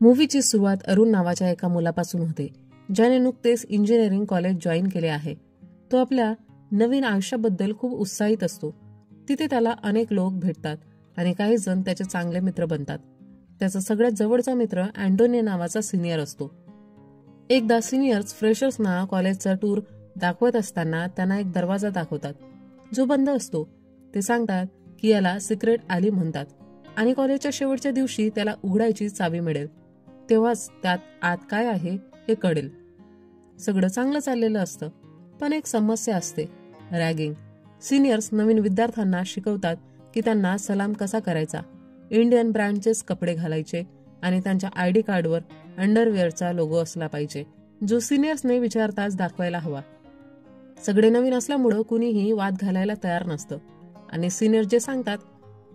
मूवीची सुरुवात अरुण नावाच्या एका मुलापासून होते, ज्याने नुकतेच इंजिनिअरिंग कॉलेज जॉईन केले आहे. तो आपल्या नवीन आयुष्याबद्दल खूप उत्साहित असतो. तिथे त्याला अनेक लोक भेटतात आणि काही जण त्याचे चांगले मित्र बनतात. त्याचा सगळ्यात जवळचा मित्र अँटोनी नावाचा सिनियर असतो. एकदा सिनियर्स फ्रेशर्सना कॉलेजचा टूर दाखवत असताना त्यांना एक दरवाजा दाखवतात, जो बंद असतो. ते सांगतात की याला सिक्रेट आली म्हणतात आणि कॉलेजच्या शेवटच्या दिवशी त्याला उघडायची चावी मिळेल. तेव्हाच त्यात आत काय आहे हे कळेल. सगळं चांगलं चाललेलं असतं, पण एक समस्या असते, रॅगिंग. सिनियर्स नवीन विद्यार्थ्यांना शिकवतात की त्यांना सलाम कसा करायचा, इंडियन ब्रँडचेच कपडे घालायचे आणि त्यांच्या आयडी कार्डवर अंडरवेअरचा लोगो असला पाहिजे, जो सिनियर्सने विचारताच दाखवायला हवा. सगळे नवीन असल्यामुळं कुणीही वाद घालायला तयार नसतं आणि सिनियर्स जे सांगतात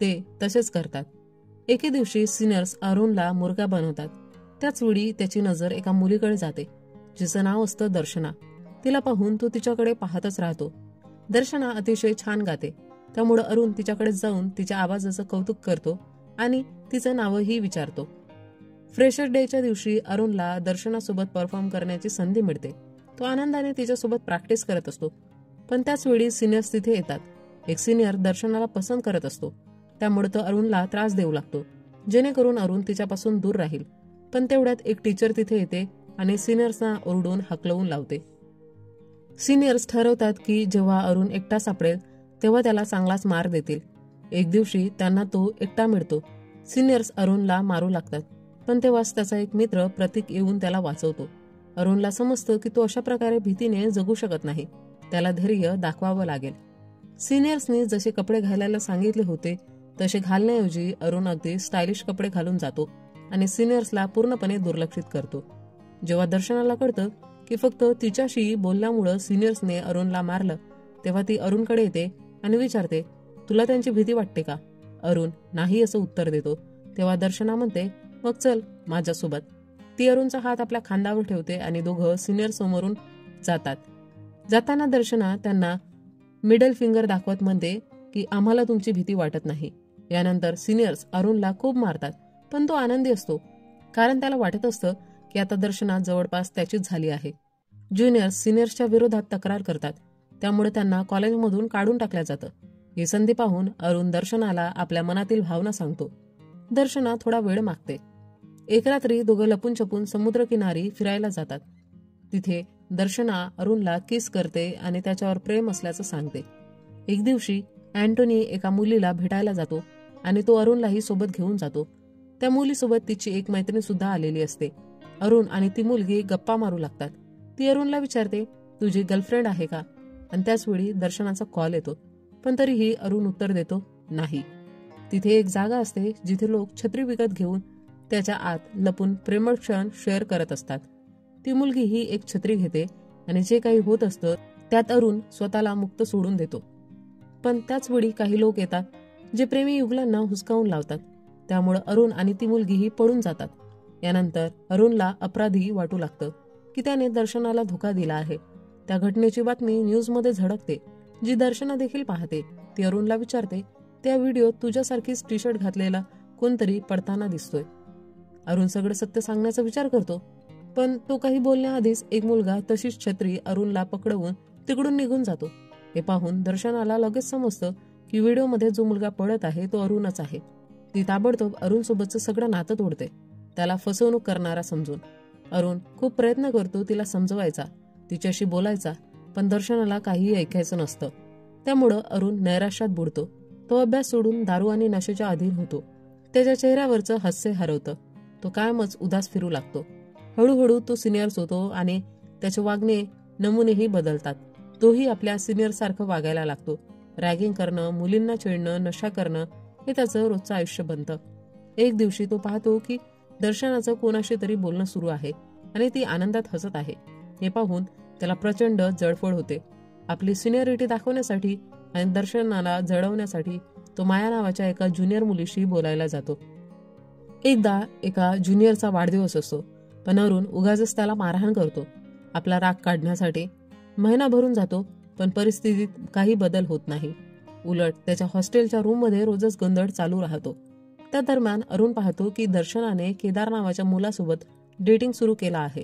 ते तसेच करतात. एके दिवशी सिनियर्स अरुणला मुर्गा बनवतात. त्याच वेळी त्याची नजर एका मुलीकडे जाते, जिचं नाव असतं दर्शना. तिला पाहून तो तिच्याकडे पाहतच राहतो. दर्शना अतिशय छान गाते, त्यामुळे अरुण तिच्याकडे जाऊन तिच्या आवाजाचं कौतुक करतो आणि तिचं नावही विचारतो. फ्रेशर डेच्या दिवशी अरुणला दर्शनासोबत परफॉर्म करण्याची संधी मिळते. तो आनंदाने तिच्यासोबत प्रॅक्टिस करत असतो. पण त्याच वेळी सिनियर्स तिथे येतात. एक सिनियर दर्शनाला पसंत करत असतो, त्यामुळे तो अरुणला त्रास देऊ लागतो, जेणेकरून अरुण तिच्यापासून दूर राहील. पण तेवढ्यात एक टीचर तिथे येते आणि सिनियर्सना ओरडून हकलवून लावते. सिनियर्स ठरवतात की जेव्हा अरुण एकटा सापडेल तेव्हा त्याला चांगलाच मार देतील. एक दिवशी त्यांना तो एकटा मिळतो. सिनियर्स अरुणला मारू लागतात, पण तेव्हाच त्याचा एक मित्र प्रतीक येऊन त्याला वाचवतो. अरुणला समजतं की तो अशा प्रकारे भीतीने जगू शकत नाही. त्याला धैर्य दाखवावं लागेल. सिनियर्सने जसे कपडे घालायला सांगितले होते तसे घालण्याऐवजी अरुण अगदी स्टायलिश कपडे घालून जातो आणि सिनियर्सला पूर्णपणे दुर्लक्षित करतो. जेव्हा दर्शनाला कळतं की फक्त तिच्याशी बोलल्यामुळं सिनियर्सने अरुणला मारलं, तेव्हा ती अरुणकडे येते आणि विचारते, तुला त्यांची भीती वाटते का? अरुण नाही असं उत्तर देतो. तेव्हा दर्शना म्हणते, मग चल माझ्यासोबत. ती अरुणचा हात आपल्या खांद्यावर ठेवते आणि दोघं सिनियर समोरून जातात. जाताना दर्शना त्यांना मिडल फिंगर दाखवत म्हणते की आम्हाला तुमची भीती वाटत नाही. यानंतर सिनियर्स अरुणला खूप मारतात, पण तो आनंदी असतो, कारण त्याला वाटत असतं की आता दर्शना जवळपास त्याचीच झाली आहे. ज्युनियर्स सिनियर्सच्या विरोधात तक्रार करतात, त्यामुळे त्यांना कॉलेजमधून काढून टाकलं जातं. ही संधी पाहून अरुण दर्शनाला आपल्या मनातील भावना सांगतो. दर्शना थोडा वेळ मागते. एक रात्री दोघं लपून छपून समुद्रकिनारी फिरायला जातात. तिथे दर्शना अरुणला किस करते आणि त्याच्यावर प्रेम असल्याचं सांगते. एक दिवशी अँटोनी एका मुलीला भेटायला जातो आणि तो अरुणलाही सोबत घेऊन जातो. त्या मुलीसोबत तिची एक मैत्रीण सुद्धा आलेली असते. अरुण आणि ती मुलगी गप्पा मारू लागतात. ती अरुणला विचारते, तुझी गर्लफ्रेंड आहे का? आणि त्याच वेळी दर्शनाचा कॉल येतो, पण तरीही अरुण उत्तर देतो, नाही. तिथे एक जागा असते जिथे लोक छत्री विकत घेऊन त्याच्या आत लपून प्रेमळ क्षण शेअर करत असतात. ती मुलगी ही एक छत्री घेते आणि जे काही होत असतं त्यात अरुण स्वतःला मुक्त सोडून देतो. पण त्याच वेळी काही लोक येतात जे प्रेमी युगलांना हुसकावून लावतात. त्यामुळे अरुण आणि ती मुलगीही पळून जातात. यानंतर अरुणला अपराधी वाटू लागतं की त्याने दर्शनाला धोका दिला आहे. त्या घटनेची बातमी न्यूजमध्ये झळकते, जी दर्शना देखील पाहते. ती अरुणला विचारते, त्या व्हिडिओ तुझ्यासारखीच टी शर्ट घातलेला कोणतरी पडताना दिसतोय. अरुण सगळं सत्य सांगण्याचा विचार करतो, पण तो काही बोलण्याआधीच एक मुलगा तशीच छत्री अरुणला पकडवून तिकडून निघून जातो. हे पाहून दर्शनाला लगेच समजतं की व्हिडिओमध्ये जो मुलगा पळत आहे तो अरुणच आहे. ती ताबडतोब अरुण सोबतचं सगळं नातं तोडते, त्याला फसवणूक करणारा समजून. अरुण खूप प्रयत्न करतो तिला समजवायचा, तिच्याशी बोलायचा, पण दर्शनाला काहीही ऐकायचं नसतं. त्यामुळं अरुण नैराश्यात बुडतो. तो अभ्यास सोडून दारू आणि नशेच्या अधीन होतो. त्याच्या चेहऱ्यावरचं हास्य हरवतं. तो कायमच उदास फिरू लागतो. हळूहळू तो सिनियर्स होतो आणि त्याचे वागणे नमुनेही बदलतात. तोही आपल्या सिनियर सारखं वागायला लागतो. रॅगिंग करणं, मुलींना छेडणं, नशा करणं हे त्याचं रोजचं आयुष्य बनतं. एक दिवशी तो पाहतो की दर्शनाचं कोणाशी तरी बोलणं सुरू आहे आणि ती आनंदात हसत आहे. हे पाहून त्याला प्रचंड जळफळ होते. आपली सिनियरिटी दाखवण्यासाठी आणि दर्शनाला जळवण्यासाठी तो माया नावाच्या एका ज्युनियर मुलीशी बोलायला जातो. एकदा एका ज्युनियरचा वाढदिवस असतो, पण अरुण उगाचच त्याला मारहाण करतो आपला राग काढण्यासाठी. महिना भरून जातो, पण परिस्थितीत काही बदल होत नाही. उलट त्याच्या हॉस्टेलच्या रूममध्ये रोजच गोंधळ चालू राहतो. त्या दरम्यान अरुण पाहतो की दर्शनाने केदार नावाच्या मुलासोबत डेटिंग सुरू केला आहे.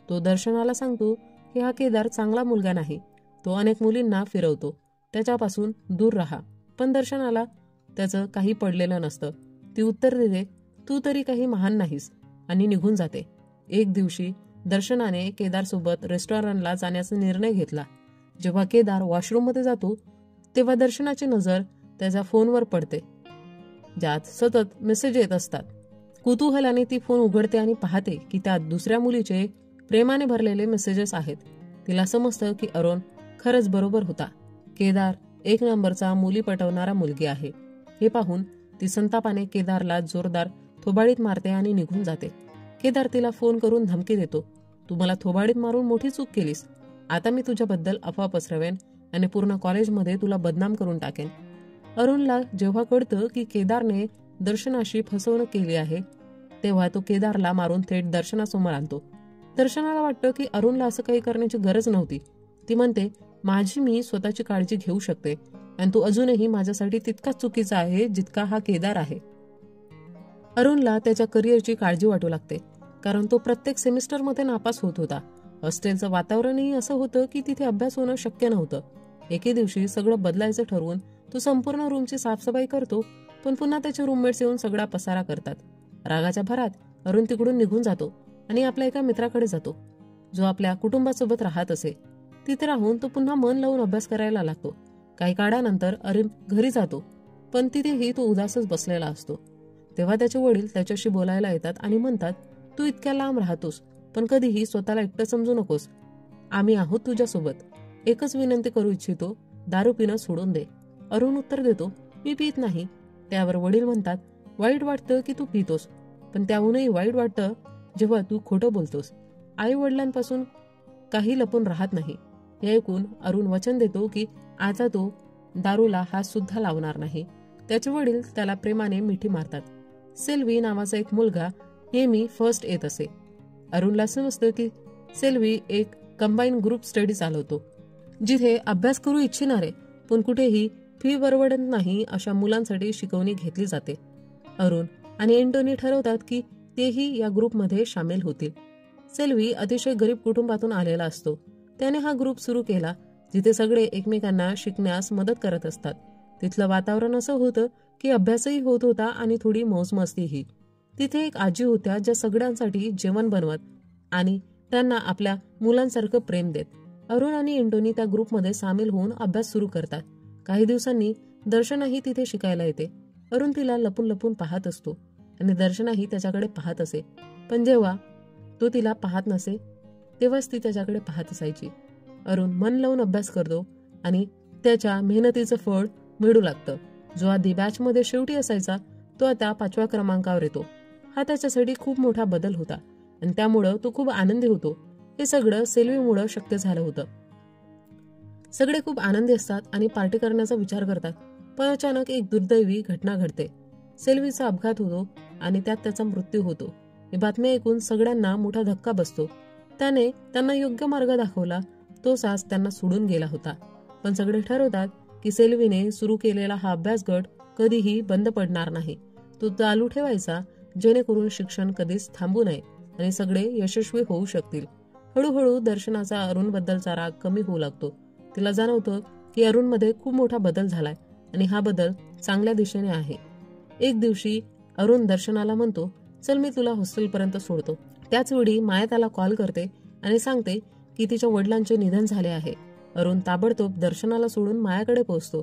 तो दर्शनाला सांगतो की हा केदार चांगला मुलगा नाही, तो अनेक मुलींना फिरवतो, त्याच्यापासून दूर राहा. पण दर्शनाला त्याचं काही पडलेलं नसतं. ती उत्तर देते, तू तरी काही महान नाहीस, आणि निघून जाते. एक दिवशी दर्शनाने केदार सोबत रेस्टॉरंटला जाण्याचा निर्णय घेतला. जेव्हा केदार वॉशरूममध्ये जातो तेव्हा दर्शनाची नजर त्याच्या फोनवर पडते, ज्यात सतत मेसेज येत असतात. कुतूहलाने ती फोन उघडते आणि पाहते की त्यात दुसऱ्या मुलीचे प्रेमाने भरलेले मेसेजेस आहेत. तिला समजतं की अरुण खरंच बरोबर होता. केदार एक नंबरचा मुली पटवणारा मुलगी आहे. हे पाहून ती संतापाने केदारला जोरदार थोबाडीत मारते आणि निघून जाते. केदार तिला फोन करून धमकी देतो, तू मला थोबाडीत मारून मोठी चूक केलीस. आता मी तुझ्याबद्दल अफवा पसरवेन आणि पूर्ण कॉलेजमध्ये तुला बदनाम करून टाकेन. अरुणला जेव्हा कळतं की केदारने दर्शनाशी फसवणूक केली आहे तेव्हा तो केदारला मारून थेट दर्शनासमोर आणतो. दर्शनाला वाटतं की अरुणला असं काही करण्याची गरज नव्हती. ती म्हणते, माझी मी स्वतःची काळजी घेऊ शकते आणि तू अजूनही माझ्यासाठी तितकाच चुकीचा आहे जितका हा केदार आहे. अरुणला त्याच्या करिअरची काळजी वाटू लागते, कारण तो प्रत्येक सेमिस्टरमध्ये नापास होत होता. हॉस्टेलचं वातावरणही असं होतं की तिथे अभ्यास होणं शक्य नव्हतं. एके दिवशी सगळं बदलायचं ठरवून तो संपूर्ण रूमची साफसफाई करतो, पण पुन्हा त्याचे रूममेट्स येऊन सगळा पसारा करतात. रागाच्या भरात अरुण तिकडून निघून जातो आणि आपल्या एका मित्राकडे जातो, जो आपल्या कुटुंबासोबत राहत असे. तिथे राहून तो पुन्हा मन लावून अभ्यास करायला लागतो. काही काळानंतर अरुण घरी जातो, पण तिथेही तो उदासच बसलेला असतो. तेव्हा त्याचे वडील त्याच्याशी बोलायला येतात आणि म्हणतात, तू इतक्या लांब राहतोस, पण कधीही स्वतःला एकटं समजू नकोस. आम्ही आहोत तुझ्यासोबत. एकच विनंती करू इच्छितो, दारू पिणं सोडून दे. अरुण उत्तर देतो, मी पित नाही. त्यावर वडील म्हणतात, वाईट वाटतं की तू पितोस, पण त्याहूनही वाईट वाटतं जेव्हा तू खोटं बोलतोस. आई वडिलांपासून काही लपून राहत नाही. हे ऐकून अरुण वचन देतो की आता तो दारूला हात सुद्धा लावणार नाही. त्याचे वडील त्याला प्रेमाने मिठी मारतात. सेल्वी नावाचा एक मुलगा नेहमी फर्स्ट येत असे. अरुणला समजतं की सेल्वी एक कंबाईन ग्रुप स्टडी चालवतो, जिथे अभ्यास करू इच्छिणारे पण कुठेही फी परवडत नाही अशा मुलांसाठी शिकवणी घेतली जाते. अरुण आणि एंटोनी ठरवतात की तेही या ग्रुपमध्ये सामील होतील. सेल्वी अतिशय गरीब कुटुंबातून आलेला असतो. त्याने हा ग्रुप सुरू केला जिथे सगळे एकमेकांना शिकण्यास मदत करत असतात. तिथलं वातावरण असं होतं की अभ्यासही होत होता आणि थोडी मौजमस्तीही. तिथे एक आजी होत्या ज्या सगळ्यांसाठी जेवण बनवत आणि त्यांना आपल्या मुलांसारखं प्रेम देत. अरुण आणि एंटोनी त्या ग्रुपमध्ये सामील होऊन अभ्यास सुरू करतात. काही दिवसांनी दर्शनाही तिथे शिकायला येते. अरुण तिला लपून लपून पाहत असतो आणि दर्शनाही त्याच्याकडे पाहत असे, पण जेव्हा तो तिला पाहत नसे तेव्हाच ती त्याच्याकडे पाहत असायची. अरुण मन लावून अभ्यास करतो आणि त्याच्या मेहनतीचं फळ मिळू लागतं. जो आधी बॅचमध्ये शेवटी असायचा तो आता 5व्या क्रमांकावर येतो. हा त्याच्यासाठी खूप मोठा बदल होता आणि त्यामुळं तो खूप आनंदी होतो. हे सगळं सेल्वीमुळं शक्य झालं होतं. सगळे खूप आनंदी असतात आणि पार्टी करण्याचा विचार करतात, पण अचानक एक दुर्दैवी घटना घडते. सेल्वीचा अपघात होतो आणि त्यात त्याचा मृत्यू होतो. ही बातमी ऐकून सगळ्यांना मोठा धक्का बसतो. त्याने त्यांना योग्य मार्ग दाखवला, तो सास त्यांना सोडून गेला होता. पण सगळे ठरवतात की सेल्वीने सुरू केलेला हा अभ्यासगट कधीही बंद पडणार नाही. तो चालू ठेवायचा, जेणेकरून शिक्षण कधीच थांबू नये आणि सगळे यशस्वी होऊ शकतील. हळूहळू दर्शनाचा अरुण बद्दलचा राग कमी होऊ लागतो. तिला जाणवतं की अरुणमध्ये खूप मोठा बदल झालाय आणि हा बदल चांगल्या दिशेने आहे. एक दिवशी अरुण दर्शनाला म्हणतो, चल मी तुला हॉस्टेलपर्यंत सोडतो. त्याच वेळी माया त्याला कॉल करते आणि सांगते की तिच्या वडिलांचे निधन झाले आहे. अरुण ताबडतोब दर्शनाला सोडून मायाकडे पोहोचतो,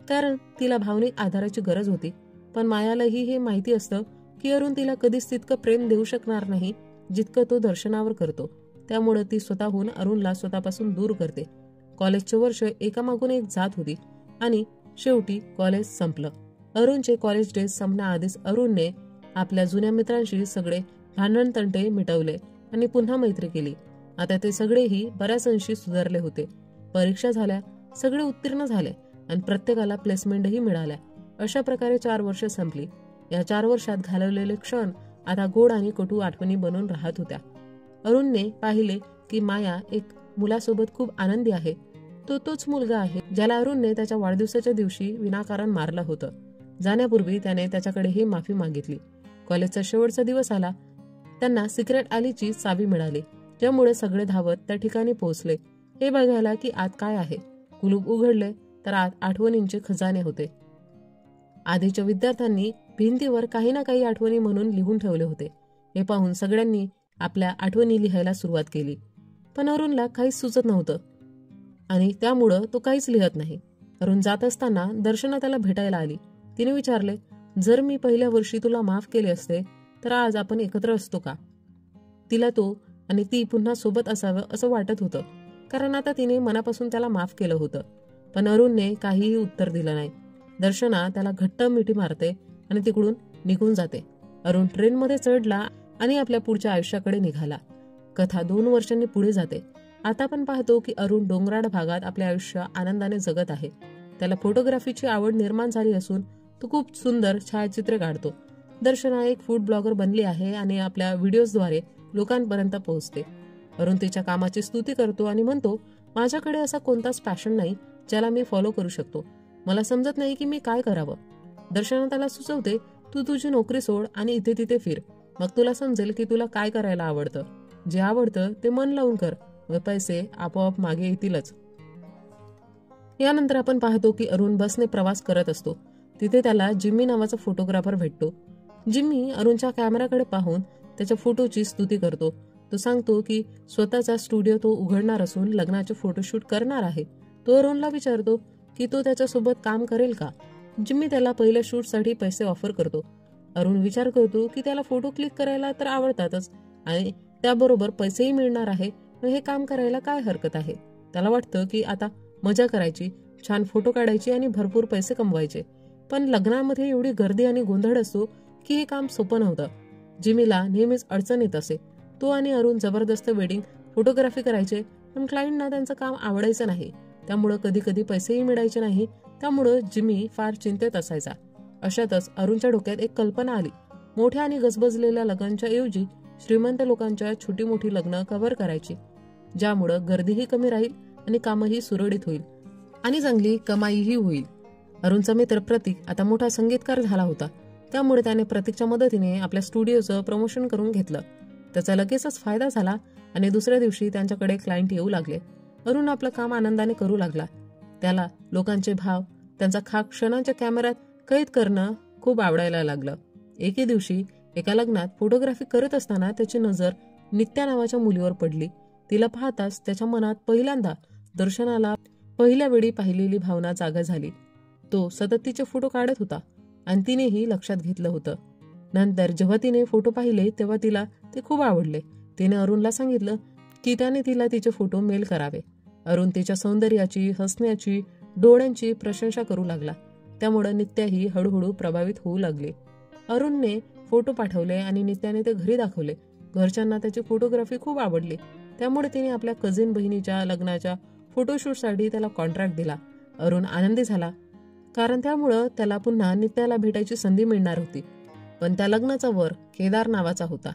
कारण तिला भावनिक आधाराची गरज होती. पण मायालाही हे माहिती असतं की अरुण तिला कधीच तितकं प्रेम देऊ शकणार नाही जितकं तो दर्शनावर करतो. त्यामुळे ती स्वतःहून अरुणला स्वतःपासून दूर करते. कॉलेजचे वर्ष एकामागून एक जात होती आणि शेवटी कॉलेज संपलं. अरुणचे कॉलेज डेज संपण्याआधीच अरुणने आपल्या जुन्या मित्रांशी सगळे भांडण तंटे मिटवले आणि पुन्हा मैत्री केली. आता ते सगळेही बऱ्याच अंशी सुधारले होते. परीक्षा झाल्या, सगळे उत्तीर्ण झाले आणि प्रत्येकाला प्लेसमेंटही मिळाल्या. अशा प्रकारे 4 वर्ष संपली. या 4 वर्षात घालवलेले क्षण आता गोड आणि कटू आठवणी बनून राहत होत्या. अरुणने पाहिले की माया एक मुलासोबत खूप आनंदी आहे. तो तोच मुलगा आहे ज्याला अरुणने त्याच्या वाढदिवसाच्या दिवशी विनाकारण मारलं होतं. जाण्यापूर्वी त्याने त्याच्याकडेही माफी मागितली. कॉलेजचा शेवटचा दिवस आला. त्यांना सिक्रेट आलीची चावी मिळाली, ज्यामुळे सगळे धावत त्या ठिकाणी पोहोचले हे बघायला की आत काय आहे. कुलूप उघडले तर आत आठवणींचे खजाने होते. आधीच्या विद्यार्थ्यांनी भिंतीवर काही ना काही आठवणी म्हणून लिहून ठेवले होते. हे पाहून सगळ्यांनी आपल्या आठवणी लिहायला सुरुवात केली. पण अरुणला काहीच सुचत नव्हतं आणि त्यामुळं तो काहीच लिहत नाही. अरुण जात असताना दर्शना त्याला भेटायला आली. तिने विचारले, जर मी पहिल्या वर्षी तुला माफ केले असते तर आज आपण एकत्र असतो का? तिला तो आणि ती पुन्हा सोबत असावं असं वाटत होतं, कारण आता तिने मनापासून त्याला माफ केलं होतं. पण अरुणने काहीही उत्तर दिलं नाही. दर्शना त्याला घट्ट मिठी मारते आणि तिकडून निघून जाते. अरुण ट्रेनमध्ये चढला आणि आपल्या पुढच्या आयुष्याकडे निघाला. कथा 2 वर्षांनी पुढे जाते. आता आपण पाहतो की अरुण डोंगराळ भागात आपले आयुष्य आनंदाने जगत आहे. त्याला फोटोग्राफीची आवड निर्माण झाली असून तो खूप सुंदर छायाचित्रे काढतो. दर्शना एक फूड ब्लॉगर बनली आहे आणि आपल्या व्हिडिओजद्वारे लोकांपर्यंत पोहोचते. अरुण तिच्या कामाची स्तुती करतो आणि म्हणतो, माझ्याकडे असा कोणताच पॅशन नाही ज्याला मी फॉलो करू शकतो. मला समजत नाही की मी काय करावं. दर्शना त्याला सुचवते, तू तुझी नोकरी सोड आणि इथे तिथे फिर. मग तुला समजेल की तुला काय करायला आवडतं. जे आवडतं ते मन लावून कर व पैसे आपोआप मागे येतीलच. यानंतर आपण पाहतो की अरुण बसने प्रवास करत असतो. तिथे त्याला जिम्मी नावाचा फोटोग्राफर भेटतो. जिम्मी अरुणच्या कॅमेराकडे पाहून त्याच्या फोटोची स्तुती करतो. तो सांगतो की स्वतःचा स्टुडिओ तो उघडणार असून लग्नाचे फोटोशूट करणार आहे. तो अरुणला विचारतो की तो त्याच्यासोबत काम करेल का. जिम्मी त्याला पहिल्या शूटसाठी पैसे ऑफर करतो. अरुण विचार करतो की त्याला फोटो क्लिक करायला तर आवडतातच आणि त्याबरोबर पैसेही मिळणार आहे, व हे काम करायला काय हरकत आहे. त्याला वाटतं की आता मजा करायची, छान फोटो काढायची आणि भरपूर पैसे कमवायचे. पण लग्नामध्ये एवढी गर्दी आणि गोंधळ असतो की हे काम सोपं नव्हतं. जिमीला नेहमीच अडचण येत असे. तो आणि अरुण जबरदस्त वेडिंग फोटोग्राफी करायचे, पण क्लायंटना त्यांचं काम आवडायचं नाही. त्यामुळं कधी कधी पैसेही मिळायचे नाही. त्यामुळं जिमी फार चिंतेत असायचा. अशातच अरुणच्या डोक्यात एक कल्पना आली. मोठ्या आणि गजबजलेल्या लग्नांच्या ऐवजी श्रीमंत लोकांच्या छोटी मोठी लग्न कव्हर करायची, ज्यामुळं गर्दीही कमी राहील आणि कामही सुरळीत होईल आणि चांगली कमाईही होईल. अरुणचा मित्र प्रतीक आता मोठा संगीतकार झाला होता. त्यामुळे त्याने प्रतीकच्या मदतीने आपल्या स्टुडिओचं प्रमोशन करून घेतलं. त्याचा लगेचच फायदा झाला आणि दुसऱ्या दिवशी त्यांच्याकडे क्लायंट येऊ लागले. अरुण आपलं काम आनंदाने करू लागला. त्याला लोकांचे भाव, त्यांचा खाक क्षणांच्या कॅमेऱ्यात कैद करणं खूप आवडायला लागलं. एके दिवशी एका लग्नात फोटोग्राफी करत असताना त्याची नजर नित्या नावाच्या मुलीवर पडली. तिला पाहताच त्याच्या मनात पहिल्यांदा दर्शनाला पहिल्या वेळी पाहिलेली भावना जागा झाली. तो सतत तिचे फोटो काढत होता आणि तिनेही लक्षात घेतलं होतं. नंतर जेव्हा तिने फोटो पाहिले तेव्हा तिला ते खूप आवडले. तिने अरुणला सांगितलं की त्याने तिला तिचे फोटो मेल करावे. अरुण तिच्या सौंदर्याची, हसण्याची, डोळ्यांची प्रशंसा करू लागला. त्यामुळे नित्याही हळूहळू प्रभावित होऊ लागली. अरुणने फोटो पाठवले आणि नित्याने ते घरी दाखवले. घरच्यांना त्याची फोटोग्राफी खूप आवडली. त्यामुळे तिने आपल्या कझिन बहिणीच्या लग्नाच्या फोटोशूटसाठी त्याला कॉन्ट्रॅक्ट दिला. अरुण आनंदी झाला, कारण त्यामुळं त्याला पुन्हा नित्याला भेटायची संधी मिळणार होती. पण त्या लग्नाचा वर केदार नावाचा होता.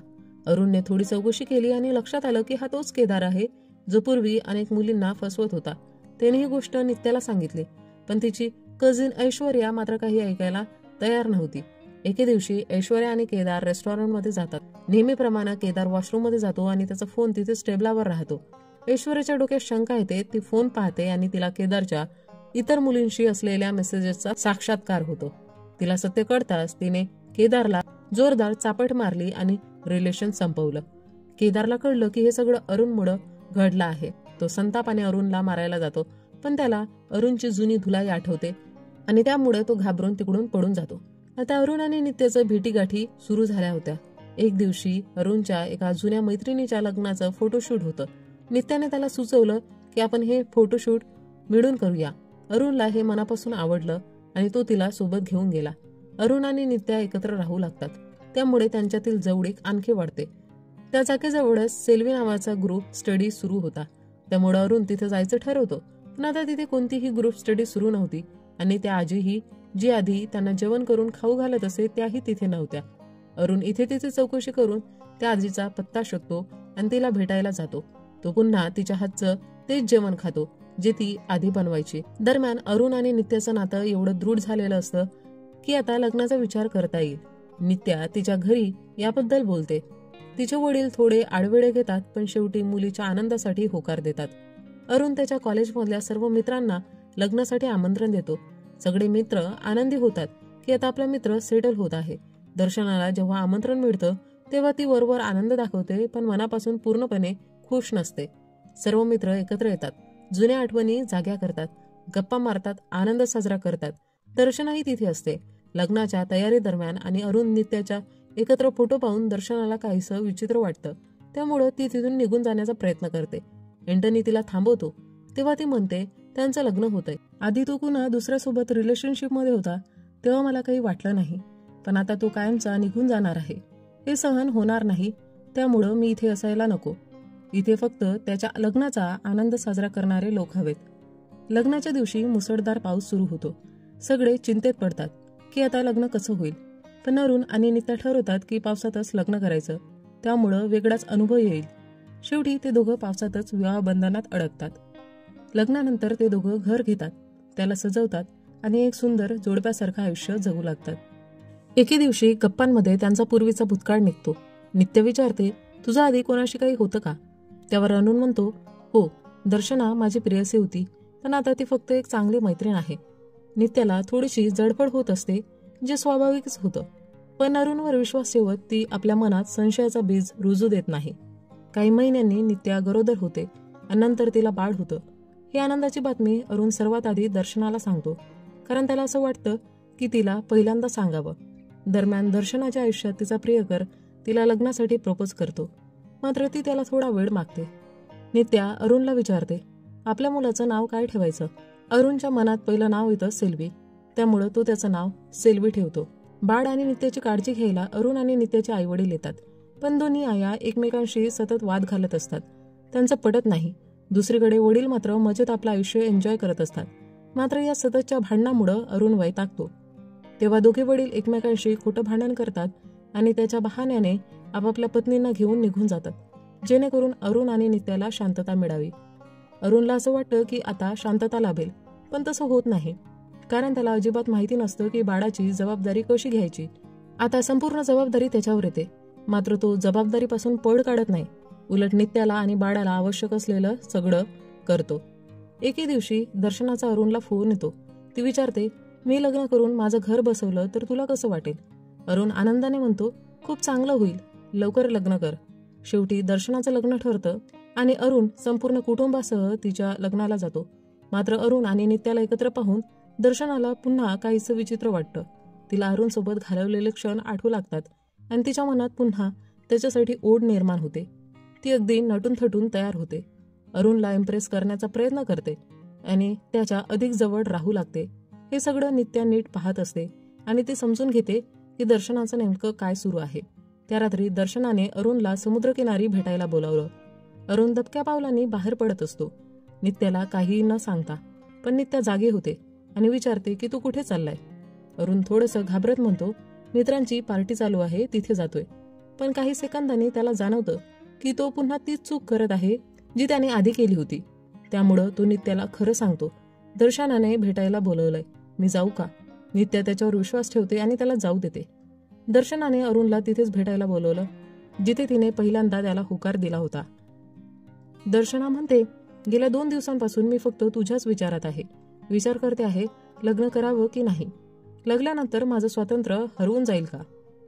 अरुणने थोडी चौकशी केली आणि लक्षात आलं की हा तोच केदार आहे जो पूर्वी अनेक मुलींना फसवत होता. त्याने ही गोष्ट नित्याला सांगितली, पण तिची कझिन ऐश्वर्या मात्र काही ऐकायला तयार नव्हती. एके दिवशी ऐश्वर्या आणि केदार रेस्टॉरंटमध्ये जातात. नेहमीप्रमाणे केदार वॉशरूममध्ये जातो आणि त्याचा फोन तिथे टेबलावर राहतो. ऐश्वर्याच्या डोक्यात शंका येते. ती फोन पाहते आणि तिला केदारच्या इतर मुलींशी असलेल्या मेसेजेसचा साक्षात्कार होतो. तिला सत्य कळताच तिने केदारला जोरदार चापट मारली आणि रिलेशन संपवलं. केदारला कळलं की हे सगळं अरुणमुळे घडलं आहे. तो संतापाने अरुणला मारायला जातो, पण त्याला अरुणची जुनी धुलाई आठवते आणि त्यामुळे तो घाबरून तिकडून पडून जातो. आता अरुण आणि नित्याचं भेटीगाठी सुरू झाल्या होत्या. एक दिवशी अरुणच्या एका जुन्या मैत्रिणीच्या लग्नाचं फोटोशूट होतं. नित्याने त्याला सुचवलं की आपण हे फोटोशूट मिळून करूया. अरुणला हे मनापासून आवडलं आणि तो तिला सोबत घेऊन गेला. अरुण आणि नित्या एकत्र राहू लागतात. त्यामुळे त्यांच्यातील जवळीक आणखी वाढते. त्या जागेजवळच सेल्वी नावाचा ग्रुप स्टडी सुरू होता. त्यामुळे अरुण तिथे जायचं ठरवतो. पण आता तिथे कोणतीही ग्रुप स्टडी सुरू नव्हती आणि त्या आजीही जी आधी त्यांना जेवण करून खाऊ घालत असे त्याही तिथे नव्हत्या. अरुण इथे तिथे चौकशी करून त्या आजीचा पत्ता शोधतो आणि तिला भेटायला जातो. तो पुन्हा तिच्या हातचं तेच जेवण खातो जे ती आधी बनवायची. दरम्यान अरुण आणि नित्याचं नातं एवढं दृढ झालेलं असतं की आता लग्नाचा विचार करता येईल. नित्या तिच्या घरी याबद्दल बोलते. तिचे वडील थोडे आडवेळे घेतात, पण शेवटी मुलीच्या आनंदासाठी होकार देतात. अरुण त्याच्या कॉलेजमधल्या सर्व मित्रांना लग्नासाठी आमंत्रण देतो. सगळे मित्र आनंदी होतात की आता आपला मित्र सेटल होत आहे. दर्शनाला जेव्हा आमंत्रण मिळतं तेव्हा ती वरवर आनंद दाखवते, पण मनापासून पूर्णपणे खुश नसते. सर्व मित्र एकत्र येतात, जुन्या आठवणी जाग्या करतात, गप्पा मारतात, आनंद साजरा करतात. दर्शनाही तिथे असते. लग्नाच्या तयारी दरम्यान आणि अरुण नित्याच्या एकत्र फोटो पाहून दर्शनाला काहीसं विचित्र वाटतं. त्यामुळं ती तिथून निघून जाण्याचा प्रयत्न करते. एंटनी तिला थांबवतो. तेव्हा ती म्हणते, त्यांचं लग्न होतंय. आधी तो कुणा दुसऱ्यासोबत रिलेशनशिप मध्ये होता तेव्हा मला काही वाटलं नाही, पण आता तो कायमचा निघून जाणार आहे. हे सहन होणार नाही. त्यामुळं मी इथे असायला नको. इथे फक्त त्याच्या लग्नाचा आनंद साजरा करणारे लोक हवेत. लग्नाच्या दिवशी मुसळधार पाऊस सुरू होतो. सगळे चिंतेत पडतात की आता लग्न कसं होईल. पण अरुण आणि नित्या ठरवतात की पावसातच लग्न करायचं. त्यामुळं वेगळाच अनुभव येईल. शेवटी ते दोघं पावसातच विवाह बंधनात अडकतात. लग्नानंतर ते दोघं घर घेतात, त्याला सजवतात आणि एक सुंदर जोडप्यासारखं आयुष्य जगू लागतात. एके दिवशी गप्पांमध्ये त्यांचा पूर्वीचा भूतकाळ निघतो. नित्य विचारते, तुझं आधी कोणाशी काही होतं का? त्यावर अरुण म्हणतो, हो, दर्शना माझी प्रेयसी होती, पण आता ती फक्त एक चांगली मैत्रीण आहे. नित्याला थोडीशी जडफड होत असते, जे स्वाभाविकच होतं. पण अरुणवर विश्वास ठेवत ती आपल्या मनात संशयाचा बीज रुजू देत नाही. काही महिन्यांनी नित्या गरोदर होते आणि नंतर तिला बाळ होतं. ही आनंदाची बातमी अरुण सर्वात आधी दर्शनाला सांगतो, कारण त्याला असं वाटतं की तिला पहिल्यांदा सांगावं. दरम्यान दर्शनाच्या आयुष्यात तिचा प्रियकर तिला लग्नासाठी प्रपोज करतो, मात्र ती त्याला थोडा वेळ मागते. नित्या अरुणला विचारते, आपल्या मुलाचं नाव काय ठेवायचं? अरुणच्या मनात पहिलं नाव येतं सेल्वी, त्यामुळं तो त्याचं नाव सेल्वी ठेवतो. बाळ आणि नित्याची काळजी घ्यायला अरुण आणि नित्याचे आईवडील येतात, पण दोन्ही आया एकमेकांशी सतत वाद घालत असतात. त्यांचं पटत नाही. दुसरीकडे वडील मात्र मजेत आपलं आयुष्य एन्जॉय करत असतात. मात्र या सततच्या भांडणामुळं अरुण वैतागतो. तेव्हा दोघे वडील एकमेकांशी खोटं भांडण करतात आणि त्याच्या बहाण्याने आपापल्या पत्नींना घेऊन निघून जातात, जेणेकरून अरुण आणि नित्याला शांतता मिळावी. अरुणला असं वाटतं की आता शांतता लाभेल, पण तसं होत नाही, कारण त्याला अजिबात माहिती नसतं की बाळाची जबाबदारी कशी घ्यायची. आता संपूर्ण जबाबदारी त्याच्यावर येते, मात्र तो जबाबदारीपासून पळ काढत नाही. उलट नित्याला आणि बाळाला आवश्यक असलेलं सगळं करतो. एके दिवशी दर्शनाचा अरुणला फोन येतो. ती विचारते, मी लग्न करून माझं घर बसवलं तर तुला कसं वाटेल? अरुण आनंदाने म्हणतो, खूप चांगलं होईल, लवकर लग्न कर. शेवटी दर्शनाचं लग्न ठरतं आणि अरुण संपूर्ण कुटुंबासह तिच्या लग्नाला जातो. मात्र अरुण आणि नित्याला एकत्र पाहून दर्शनाला पुन्हा काहीसं विचित्र वाटतं. तिला अरुण सोबत घालवलेले क्षण आठवू लागतात आणि तिच्या मनात पुन्हा त्याच्यासाठी ओढ निर्माण होते. ती अगदी नटून थटून तयार होते. अरुणला इम्प्रेस करण्याचा प्रयत्न करते आणि त्याच्या अधिक जवळ राहू लागते. हे सगळं नित्या नीट पाहत असते आणि ती समजून घेते की दर्शनाचं नेमकं काय सुरू आहे. त्या रात्री दर्शनाने अरुणला समुद्रकिनारी भेटायला बोलावलं. अरुण दबक्या पावलांनी बाहेर पडत असतो, नित्याला काहीही न सांगता. पण नित्या जागी होते आणि विचारते की तू कुठे चाललाय? अरुण थोडंसं घाबरत म्हणतो, मित्रांची पार्टी चालू आहे, तिथे जातोय. पण काही सेकंदांनी त्याला जाणवतं की तो पुन्हा तीच चूक करत आहे जी त्याने आधी केली होती. त्यामुळं तो नित्याला खरं सांगतो, दर्शनाने भेटायला बोलवलंय, मी जाऊ का? नित्या त्याच्यावर विश्वास ठेवते आणि त्याला जाऊ देते. दर्शनाने अरुणला तिथेच भेटायला बोलवलं, जिथे तिने पहिल्यांदा त्याला होकार दिला होता. दर्शना म्हणते, गेल्या 2 दिवसांपासून मी फक्त तुझ्याच विचारात आहे. विचार करते आहे लग्न करावं की नाही. लग्नानंतर माझं स्वातंत्र्य हरवून जाईल का?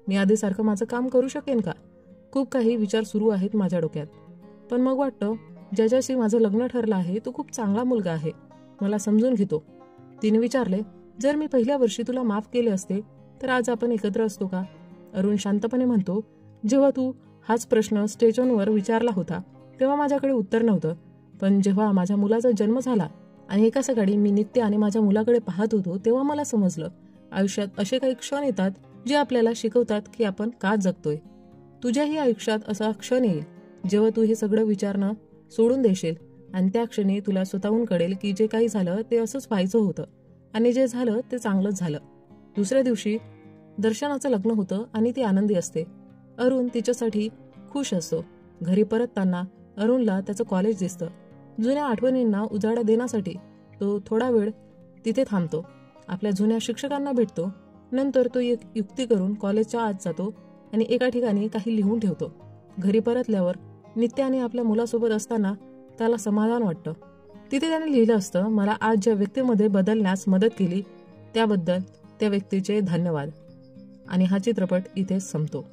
मी आधीसारखं माझं काम करू शकेन का? खूप काही विचार सुरू आहेत माझ्या डोक्यात. पण मग वाटतं, ज्याच्याशी माझं लग्न ठरलं आहे तो खूप चांगला मुलगा आहे, मला समजून घेतो. तिने विचारले, जर मी पहिल्या वर्षी तुला माफ केले असते तर आज आपण एकत्र असतो का? अरुण शांतपणे म्हणतो, जेव्हा तू हाच प्रश्न स्टेशनवर विचारला होता तेव्हा माझ्याकडे उत्तर नव्हतं. पण जेव्हा माझ्या मुलाचा जन्म झाला आणि एका सकाळी मी नित्य आणि माझ्या मुलाकडे पाहत होतो तेव्हा मला समजलं, आयुष्यात असे काही क्षण येतात जे आपल्याला शिकवतात की आपण का जगतोय. तुझ्याही आयुष्यात असा क्षण येईल जेव्हा तू हे सगळं विचारणं सोडून देशील आणि त्या क्षणी तुला स्वतःहून कळेल की जे काही झालं ते असंच व्हायचं होतं आणि जे झालं ते चांगलंच झालं. दुसऱ्या दिवशी दर्शनाचं लग्न होतं आणि ती आनंदी असते. अरुण तिच्यासाठी खुश असतो. घरी परतताना अरुणला त्याचं कॉलेज दिसतं. जुन्या आठवणींना उजाळा देण्यासाठी तो थोडा वेळ तिथे थांबतो. आपल्या जुन्या शिक्षकांना भेटतो. नंतर तो एक युक्ती करून कॉलेजच्या आत जातो आणि एका ठिकाणी काही लिहून ठेवतो. घरी परतल्यावर नित्याने आपल्या मुलासोबत असताना त्याला समाधान वाटतं. तिथे त्याने लिहिलं असतं, मला आज ज्या व्यक्तीमध्ये बदलण्यास मदत केली त्याबद्दल त्या व्यक्तीचे धन्यवाद. आणि हा चित्रपट इथे संपतो.